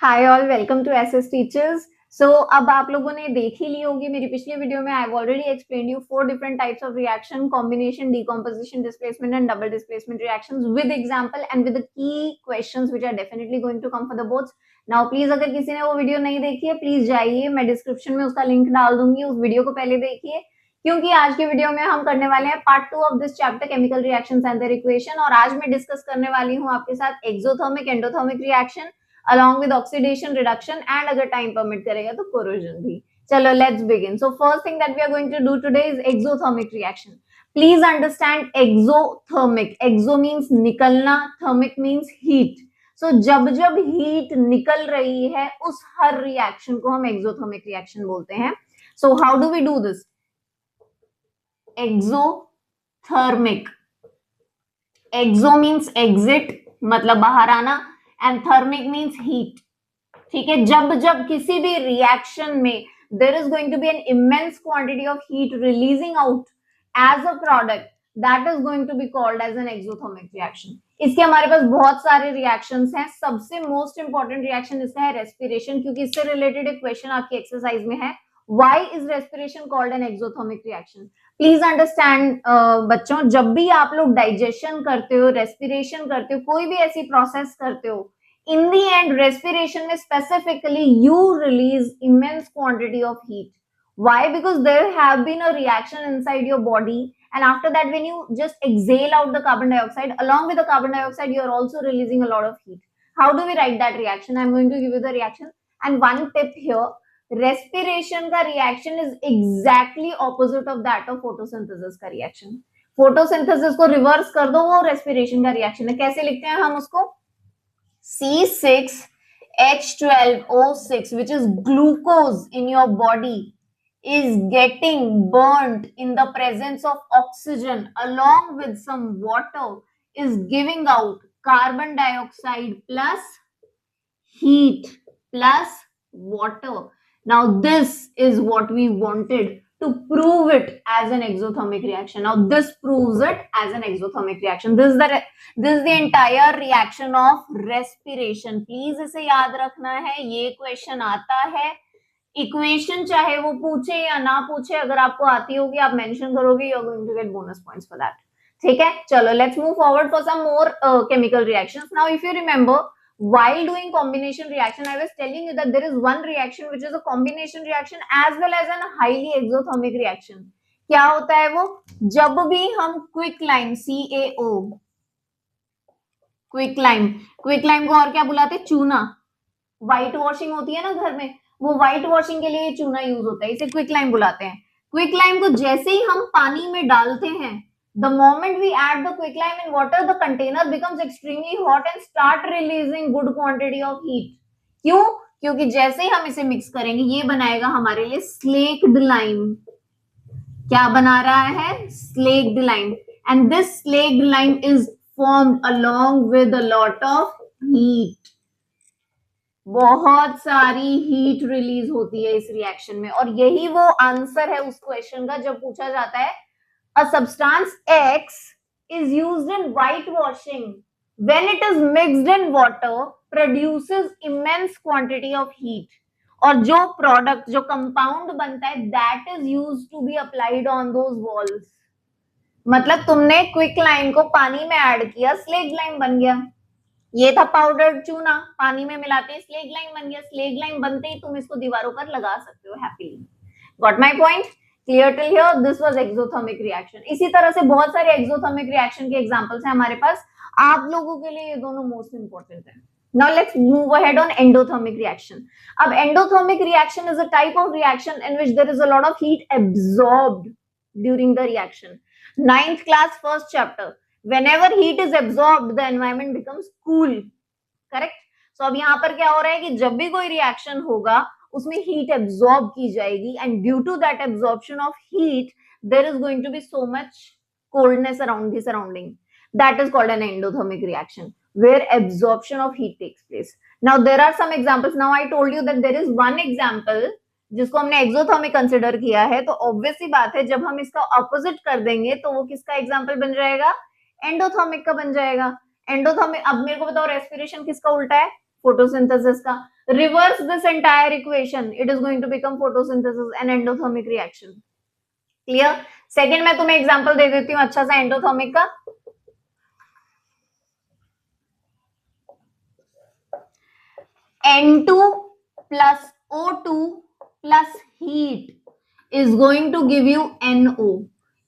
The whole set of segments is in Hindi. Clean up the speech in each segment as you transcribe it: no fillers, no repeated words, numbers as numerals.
Hi all, welcome to SS teachers. So अब आप लोगों ने देख ही ली होगी मेरी पिछली वीडियो में। I have already explained you 4 different types of reaction, combination, decomposition, displacement and double displacement reactions with example and with the key questions which are definitely going to come for the boards. Now please, अगर किसी ने वो वीडियो नहीं देखी है, प्लीज जाइए, मैं डिस्क्रिप्शन में उसका लिंक डाल दूंगी, उस वीडियो को पहले देखिए, क्योंकि आज के वीडियो में हम करने वाले हैं part 2 of this chapter chemical reactions and their equation. और आज मैं डिस्कस करने वाली हूँ आपके साथ exothermic, endothermic reaction along with oxidation, reduction and अगर time permit करेगा तो corrosion भी। चलो let's begin. So first thing that we are going to do today is exothermic reaction. Please understand exothermic. Exo means निकलना, thermic means heat. So जब जब heat निकल रही है उस हर reaction को हम exothermic reaction बोलते हैं। So how do we do this? Exothermic. Exo means exit, मतलब बाहर आना, and thermic means heat. ठीक है, जब जब किसी भी रिएक्शन में there is going to be an immense quantity of heat releasing out as a product, that is going to be called as an exothermic reaction. इसके हमारे पास बहुत सारे रिएक्शंस हैं। सबसे मोस्ट इंपॉर्टेंट रिएक्शन इसका है रेस्पिरेशन, क्योंकि इससे रिलेटेड एक क्वेश्चन आपकी एक्सरसाइज में है, why is respiration called an exothermic reaction? Please understand बच्चों, जब भी आप लोग डाइजेशन करते हो, रेस्पिरेशन करते हो, कोई भी ऐसी प्रोसेस करते हो, in the end respiration में specifically you release immense quantity of heat. Why? Because there have been a reaction inside your body, and after that when you just exhale out the carbon dioxide, along with the carbon dioxide you are also releasing a lot of heat. How do we write that reaction? I'm going to give you the reaction, and one tip here, respiration का reaction is exactly opposite of that of photosynthesis का reaction. photosynthesis को reverse कर दो, वो respiration का reaction है। कैसे लिखते हैं हम उसको? C6H12O6, which is glucose in your body, is getting burnt in the presence of oxygen along with some water, is giving out carbon dioxide plus heat plus water. Now this is what we wanted to prove it as an exothermic reaction. Now this proves it as an exothermic reaction. This is the entire reaction of respiration. Please इसे याद रखना है, ये क्वेश्चन आता है। इक्वेशन चाहे वो पूछे या ना पूछे, अगर आपको आती होगी आप मेंशन करोगे, you are going to get bonus points for that. ठीक है, चलो let's move forward for some more chemical reactions. Now if you remember, while doing combination reaction, I was telling you that there is one reaction which is a combination reaction as well as a highly exothermic reaction. क्या होता है वो? जब भी हम quick lime CaO, quick lime को और क्या बुलाते हैं? चूना। व्हाइट वॉशिंग होती है ना घर में, वो व्हाइट वॉशिंग के लिए चूना यूज होता है, इसे क्विक लाइम बुलाते हैं। क्विक लाइम को जैसे ही हम पानी में डालते हैं, the moment we add the quicklime in water, the container becomes extremely hot and start releasing good quantity of heat. क्यों? क्योंकि जैसे ही हम इसे मिक्स करेंगे, ये बनाएगा हमारे लिए स्लेक्ड लाइम। क्या बना रहा है? Slaked lime. and this slaked lime is formed along with a lot of heat. बहुत सारी हीट रिलीज होती है इस रिएक्शन में, और यही वो आंसर है उस क्वेश्चन का जब पूछा जाता है a substance X is used in whitewashing. When it is mixed in water, produces immense quantity of heat. और जो product, जो compound बनता है, that is used to be applied on those walls. मतलब तुमने क्विक लाइम को पानी में ऐड किया, स्लेग लाइम बन गया। ये था पाउडर चूना, पानी में मिलाते हैं स्लेग लाइम बन गया। स्लेग लाइम बनते ही तुम इसको दीवारों पर लगा सकते हो happily. Got my point? Clear till here? This was exothermic reaction. इसी तरह से बहुत सारे exothermic reaction के examples हैं हमारे पास। आप लोगों के लिए ये दोनों most important हैं। Now let's move ahead on endothermic reaction. अब endothermic reaction is a type of reaction in which there is a lot of heat absorbed during the reaction. 9th class first chapter. Whenever heat is absorbed, the environment becomes cool. Correct? So अब यहाँ पर क्या हो रहा है कि जब भी कोई reaction होगा, उसमें हीट एब्सॉर्ब की जाएगी, and due to that absorption of heat there is going to be so much coldness around the surrounding. That is called an endothermic reaction where absorption of heat takes place. Now there are some examples. Now I told you that there is one example जिसको हमने एक्सोथर्मिक कंसीडर किया है, तो ऑब्वियस सी बात है जब हम इसका ऑपोजिट कर देंगे तो वो किसका एग्जांपल बन जाएगा? एंडोथर्मिक का बन जाएगा। एंडोथर्मिक, अब मेरे को बताओ रेस्पिरेशन किसका उल्टा है? फोटोसिंथेसिस का। reverse this entire equation, it is going to become photosynthesis and endothermic reaction. Clear? Second मैं तुम्हें एग्जांपल दे देती हूँ अच्छा सा एंडोथर्मिक का. N2 plus O2 plus heat is going to give you NO.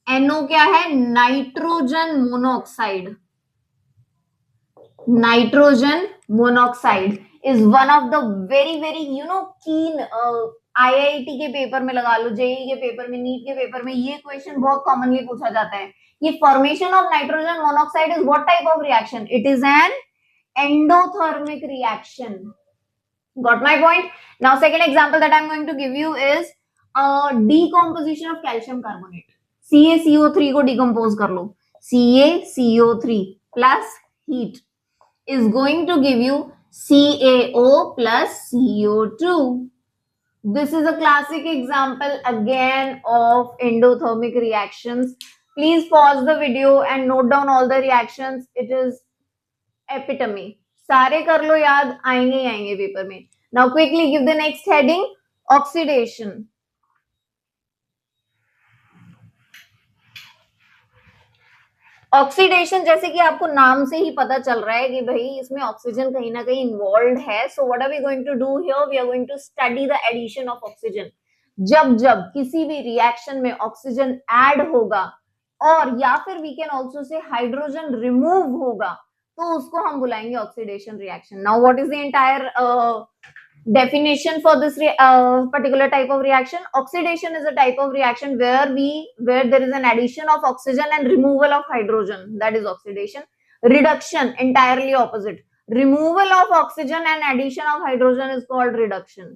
NO क्या है? Nitrogen monoxide. Nitrogen monoxide is one of the very keen IIT के पेपर में लगा लो, जेई के पेपर में, नीट के पेपर में ये क्वेश्चन बहुत कॉमनली पूछा जाता है. ये formation of nitrogen monoxide is what type of reaction? It is an endothermic reaction. Got my point? Now second example that I'm going to give you is decomposition of calcium carbonate. CaCO3 को decompose कर लो. CaCO3 plus heat is going to give you CaO plus CO2. This is a classic example again of endothermic reactions. Please pause the video and note down all the reactions. It is epitome. सारे कर लो याद, आएंगे ही आएंगे पेपर में. Now quickly give the next heading, oxidation. Oxidation जैसे कि आपको नाम से ही पता चल रहा है कि भाई इसमें ऑक्सीजन कहीं ना कहीं इन्वॉल्व है. So what are we going to do here? We are going to study the addition of oxygen. जब जब किसी भी रिएक्शन में ऑक्सीजन ऐड होगा और या फिर we can also say hydrogen remove होगा तो उसको हम बुलाएंगे oxidation reaction. Now what is the entire definition for this particular type of reaction? Oxidation is a type of reaction where there is an addition of oxygen and removal of hydrogen. That is oxidation. Reduction, entirely opposite. Removal of oxygen and addition of hydrogen is called reduction.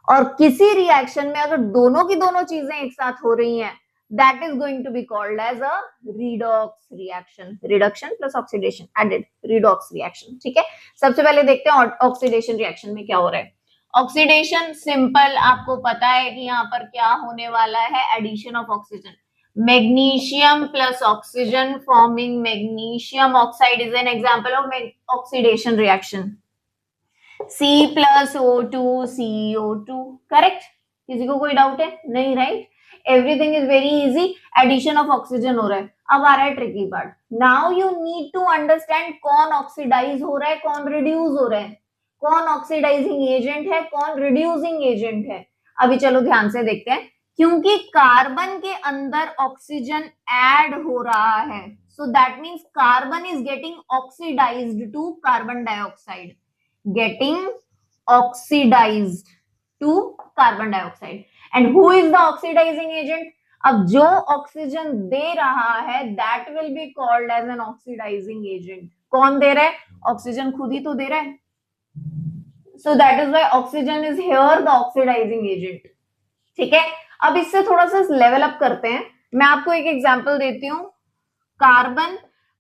और किसी रिएक्शन में अगर दोनों की दोनों चीजें एक साथ हो रही हैं, that is going to be called as a redox reaction. Reduction plus oxidation added, redox reaction. ठीक है, सबसे पहले देखते हैं ऑक्सीडेशन रिएक्शन में क्या हो रहा है. ऑक्सीडेशन सिंपल, आपको पता है कि यहाँ पर क्या होने वाला है? Addition of oxygen. Magnesium plus oxygen forming magnesium oxide is an example of oxidation reaction. C plus O2 CO2. Correct? किसी को कोई डाउट है? नहीं, right? Everything is very easy. Addition of oxygen हो रहा है. अब आ रहा है tricky part. Now you need to understand कौन ऑक्सीडाइज हो रहा है, कौन रिड्यूस हो रहा है, कौन ऑक्सीडाइजिंग एजेंट है, कौन रिड्यूसिंग एजेंट है. अभी चलो ध्यान से देखते हैं. क्योंकि कार्बन के अंदर ऑक्सीजन ऐड हो रहा है, so that means carbon is getting oxidized to carbon dioxide. Getting oxidized to carbon dioxide. And who is the oxidizing agent? अब जो ऑक्सीजन दे रहा है that will be called as an oxidizing agent. कौन दे रहा है? ऑक्सीजन खुद ही तो दे रहा है. So that is why oxygen is here the oxidizing agent. ठीक है, अब इससे थोड़ा सा लेवल अप करते हैं. मैं आपको एक एग्जांपल देती हूँ. Carbon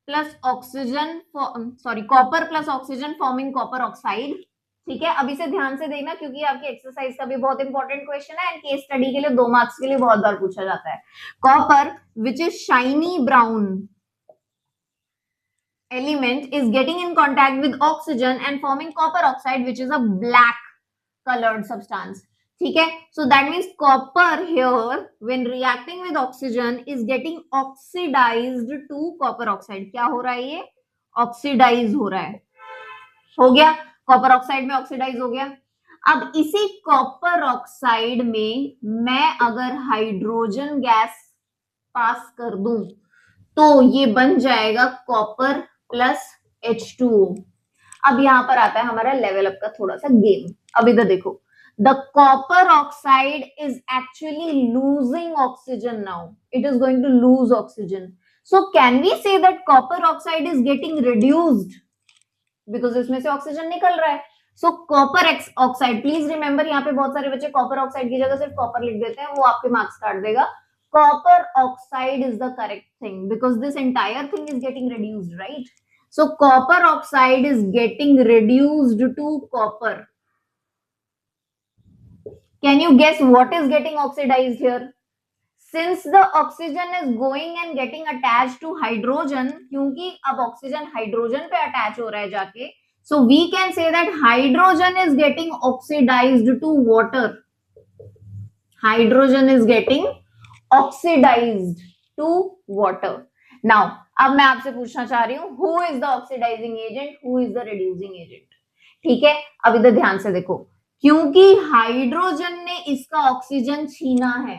plus oxygen, copper plus oxygen forming copper oxide. ठीक है, अब इसे ध्यान से देखना क्योंकि आपकी एक्सरसाइज का भी बहुत इंपॉर्टेंट क्वेश्चन है एंड केस स्टडी के लिए 2 मार्क्स के लिए बहुत बार पूछा जाता है. Copper which is shiny brown element is getting in contact with oxygen and forming copper oxide which is a black colored substance. ठीक है, so that means copper here when reacting with oxygen is getting oxidized to copper oxide. क्या हो रहा है? ये ऑक्सीडाइज हो रहा है. हो गया, कॉपर ऑक्साइड में ऑक्सीडाइज हो गया. अब इसी कॉपर ऑक्साइड में मैं अगर हाइड्रोजन गैस पास कर दूं तो ये बन जाएगा कॉपर प्लस H2O. अब यहां पर आता है हमारा लेवल अप का थोड़ा सा गेम. अब इधर देखो, the copper oxide is actually losing oxygen. Now it is going to lose oxygen. So can we say that copper oxide is getting reduced because इसमें से ऑक्सीजन निकल रहा है. So copper oxide, please remember, यहाँ पे बहुत सारे बच्चे कॉपर ऑक्साइड की जगह सिर्फ कॉपर लिख देते हैं, वो आपके मार्क्स काट देगा. Copper oxide is the correct thing because this entire thing is getting reduced, right? So copper oxide is getting reduced to copper. Can you guess what is getting oxidized here? Since the oxygen is going and getting attached to hydrogen, क्योंकि अब ऑक्सीजन हाइड्रोजन पे अटैच हो रहा है जाके, So we can say that hydrogen is getting oxidized to water. Hydrogen is getting oxidized to water. Now अब मैं आपसे पूछना चाह रही हूं, who is the oxidizing agent, who is the reducing agent? ठीक है, अब इधर ध्यान से देखो, क्योंकि हाइड्रोजन ने इसका ऑक्सीजन छीना है,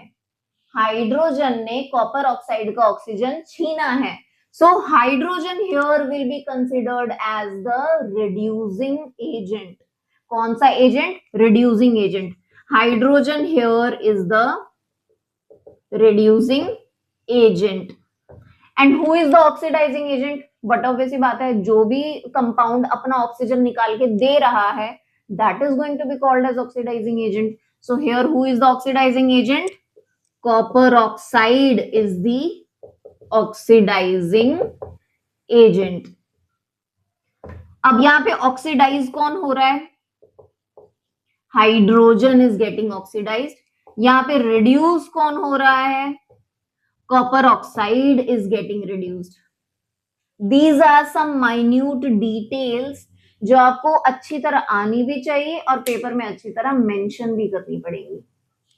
हाइड्रोजन ने कॉपर ऑक्साइड का ऑक्सीजन छीना है, so hydrogen here will be considered as the reducing agent. कौन सा agent? reducing agent. Hydrogen here is the reducing agent. And who is the oxidizing agent? But obvious सी बात है, जो भी कंपाउंड अपना ऑक्सीजन निकाल के दे रहा है, that is going to be called as oxidizing agent. So here who is the oxidizing agent? Copper oxide is the oxidizing agent. अब यहां पे ऑक्सीडाइज कौन हो रहा है? Hydrogen is getting oxidized. यहां पे रिड्यूस कौन हो रहा है? Copper oxide is getting reduced. These are some minute details जो आपको अच्छी तरह आनी भी चाहिए और पेपर में अच्छी तरह मेंशन भी करनी पड़ेगी.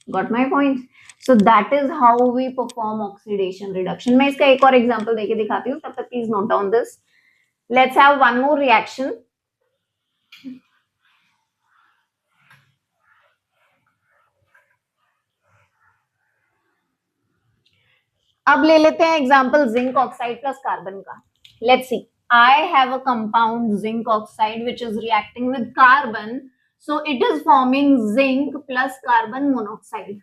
Got my point? So that is how we perform oxidation reduction. मैं इसका एक और एग्जांपल देके दिखाती हूँ, तब तक please note down this. Let's have one more reaction. अब ले लेते हैं example zinc oxide plus carbon का. Let's see, I have a compound zinc oxide which is reacting with carbon, so it is forming zinc plus carbon monoxide.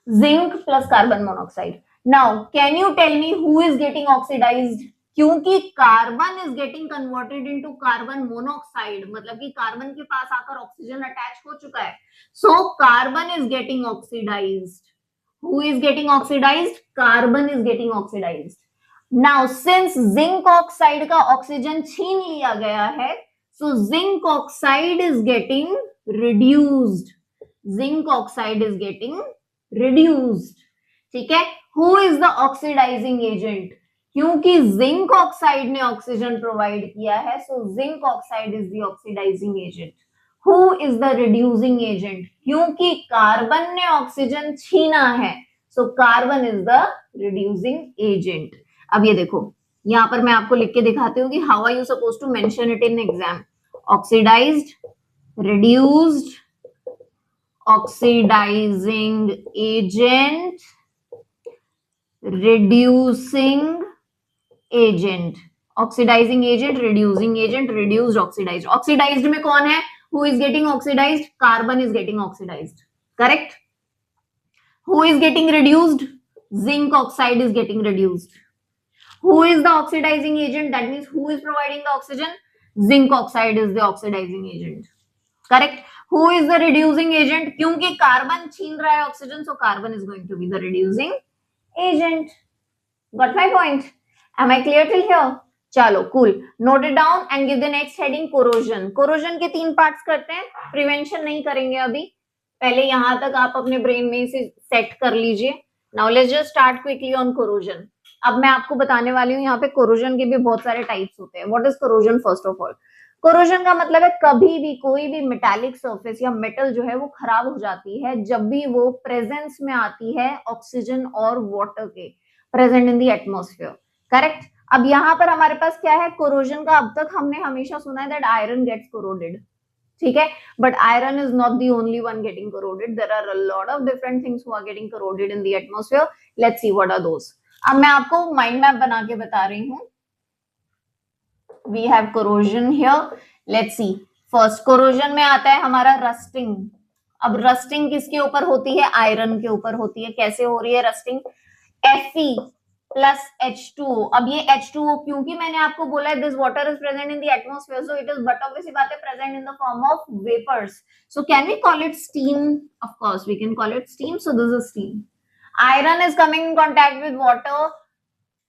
Zinc plus carbon monoxide. Now can you tell me who is getting oxidized? क्योंकि carbon is getting converted into carbon monoxide, मतलब कि कार्बन के पास आकर ऑक्सीजन अटैच हो चुका है, so carbon is getting oxidized. Who is getting oxidized? Carbon is getting oxidized. Now, since zinc oxide का ऑक्सीजन छीन लिया गया है, so zinc oxide is getting reduced. Zinc oxide is getting reduced. ठीक है? Who is the oxidizing agent? क्योंकि zinc oxide ने ऑक्सीजन प्रोवाइड किया है, so zinc oxide is the oxidizing agent. Who is the reducing agent? क्योंकि कार्बन ने ऑक्सीजन छीना है, so carbon is the reducing agent. अब ये देखो, यहां पर मैं आपको लिख के दिखाती हूँ कि how are you supposed to mention it in exam. Oxidized, reduced, oxidizing agent, reducing agent. Oxidizing agent, reducing agent, reduced, oxidized. Oxidized में कौन है? Who is getting oxidized? Carbon is getting oxidized. Correct? Who is getting reduced? Zinc oxide is getting reduced. Who is the oxidizing agent? That means who is providing the oxygen? Zinc oxide is the oxidizing agent. Correct? Who is the reducing agent? क्योंकि कार्बन छीन रहा है oxygen, so carbon is going to be the reducing agent. Got my point? Am I clear till here? चलो cool, note it down and give the next heading corrosion. Corrosion के 3 पार्ट्स करते हैं, प्रिवेंशन नहीं करेंगे अभी, पहले यहां तक आप अपने ब्रेन में इसे सेट कर लीजिए. Now let's just start quickly on corrosion. अब मैं आपको बताने वाली हूँ, यहाँ पे कोरोजन के भी बहुत सारे टाइप्स होते हैं. What is corrosion? First of all, corrosion का मतलब है कभी भी कोई भी मेटालिक सरफेस या मेटल जो है वो खराब हो जाती है जब भी वो प्रेजेंस में आती है ऑक्सीजन और वाटर के, present in the atmosphere. Correct? अब यहाँ पर हमारे पास क्या है कोरोजन का? अब तक हमने हमेशा सुना है दैट आयरन गेट्स कोरोडेड. ठीक है, but iron is not the only one getting corroded. There are a lot of different things who are getting corroded in the atmosphere. Let's see what are those. अब मैं आपको माइंड मैप बना के बता रही हूँ. We have corrosion here. Let's see, first corrosion में आता है हमारा रस्टिंग. अब रस्टिंग किसके ऊपर होती है? आयरन के ऊपर होती है. कैसे हो रही है रस्टिंग? Fe plus H2O. अब ये H2O क्योंकि मैंने आपको बोला है this water is present in the atmosphere, so it is but obviously बात है present in the form of vapours. So can we call it steam? Of course we can call it steam. So this is steam. Iron is coming in contact with water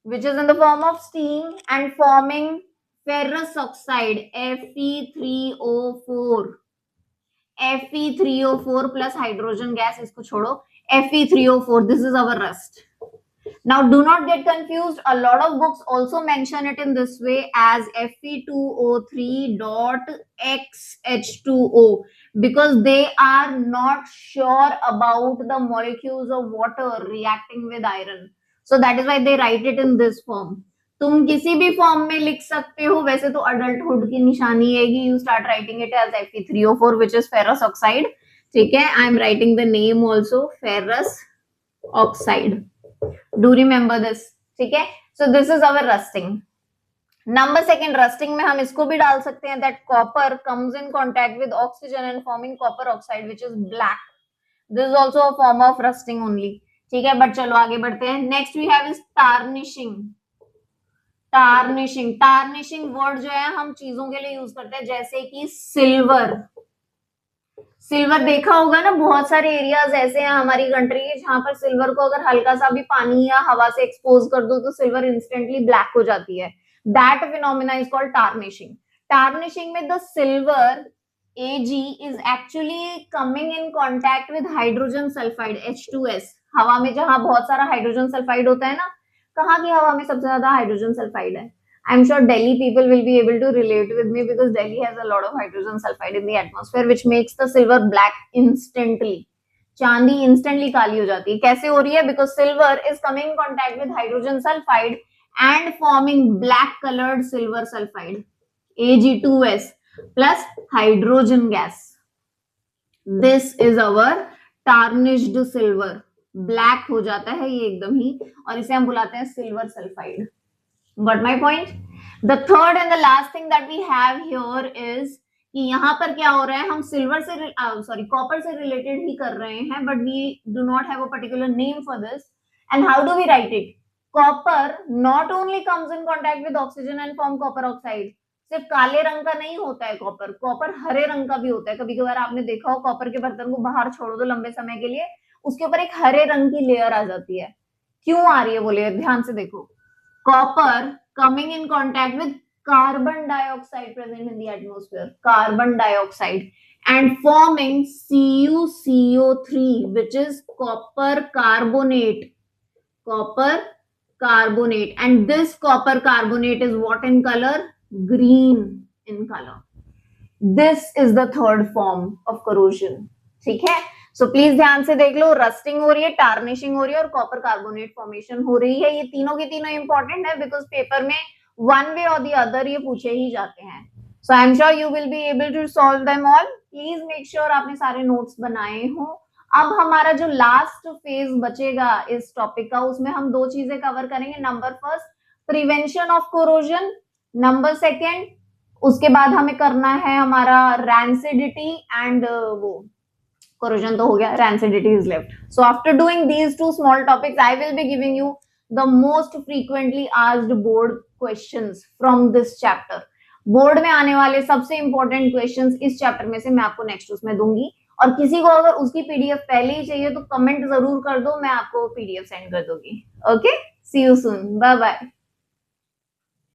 which is in the form of steam and forming ferrous oxide Fe3O4. Fe3O4 plus hydrogen gas, इसको छोड़ो. Fe3O4, this is our rust. Now, do not get confused. A lot of books also mention it in this way as Fe2O3.XH2O because they are not sure about the molecules of water reacting with iron. So that is why they write it in this form. तुम किसी भी फॉर्म में लिख सकते हो, वैसे तो अडल्टहुड की निशानी है कि you start writing it as Fe3O4 which is ferrous oxide. ठीक है, I am writing the name also, ferrous oxide. Do remember this. ठीक है, so this is our rusting. Number second, rusting में हम इसको भी डाल सकते हैं that copper comes in contact with oxygen and forming copper oxide which is black. This is also a form of rusting only. ठीक है, बट चलो आगे बढ़ते हैं. Next we have is tarnishing. Tarnishing, tarnishing word जो है हम चीजों के लिए यूज करते हैं, जैसे कि सिल्वर. सिल्वर देखा होगा ना, बहुत सारे एरियाज ऐसे हैं हमारी कंट्री के जहां पर सिल्वर को अगर हल्का सा भी पानी या हवा से एक्सपोज कर दो तो सिल्वर इंस्टेंटली ब्लैक हो जाती है. That phenomena is called tarnishing. Tarnishing में the silver Ag is actually coming in contact with hydrogen sulfide H2S. हवा में जहां बहुत सारा हाइड्रोजन सल्फाइड होता है ना, कहाँ की हवा में सबसे ज्यादा हाइड्रोजन सल्फाइड है? I'm sure Delhi people will be able to relate with me because Delhi has a lot of hydrogen sulfide in the atmosphere which makes the silver black instantly. चांदी instantly काली हो जाती है. कैसे हो रही है? Because silver is coming in contact with hydrogen sulfide and forming black colored silver sulfide Ag2S plus hydrogen gas. This is our tarnished silver. Black हो जाता है ये एकदम ही, और इसे हम बुलाते हैं silver sulphide. Got my point? The third and the last thing that we have here is कि यहाँ पर क्या हो रहा है, हम सिल्वर से कॉपर से रिलेटेड ही कर रहे हैं, but we do not have a particular name for this. And how do we write it? Copper not only comes in contact with oxygen and form copper oxide. सिर्फ काले रंग का नहीं होता है कॉपर, कॉपर हरे रंग का भी होता है. कभी कभार आपने देखा हो कॉपर के बर्तन को बाहर छोड़ दो लंबे समय के लिए, उसके ऊपर एक हरे रंग की लेयर आ जाती है. क्यों आ रही है वो लेयर? ध्यान से देखो. Copper coming in contact with carbon dioxide present in the atmosphere, carbon dioxide, and forming CuCO3, which is copper carbonate. Copper carbonate, and this copper carbonate is what in color? Green in color. This is the third form of corrosion. ठीक है, सो प्लीज ध्यान से देख लो. रस्टिंग हो रही है, टार्निशिंग हो रही है और कॉपर कार्बोनेट फॉर्मेशन हो रही है. ये तीनों की तीनों इंपॉर्टेंट है बिकॉज पेपर में वन वे और द अदर ये पूछे ही जाते हैं. So I am sure you will be able to solve them all. Please make sure आपने सारे नोट्स बनाए हो. अब हमारा जो लास्ट फेज बचेगा इस टॉपिक का, उसमें हम दो चीजें कवर करेंगे. Number first, prevention of corrosion. Number second, उसके बाद हमें करना है हमारा रैंसिडिटी एंड वो corrosion तो हो गया, rancidity is left. So after doing these two small topics, I will be giving you the most frequently asked board questions from this chapter. Board में आने वाले सबसे इंपॉर्टेंट क्वेश्चंस इस चैप्टर में से मैं आपको नेक्स्ट उसमें दूंगी. और किसी को अगर उसकी पीडीएफ पहले ही चाहिए तो कमेंट जरूर कर दो, मैं आपको पीडीएफ सेंड कर दूंगी. Okay, see you soon, bye bye.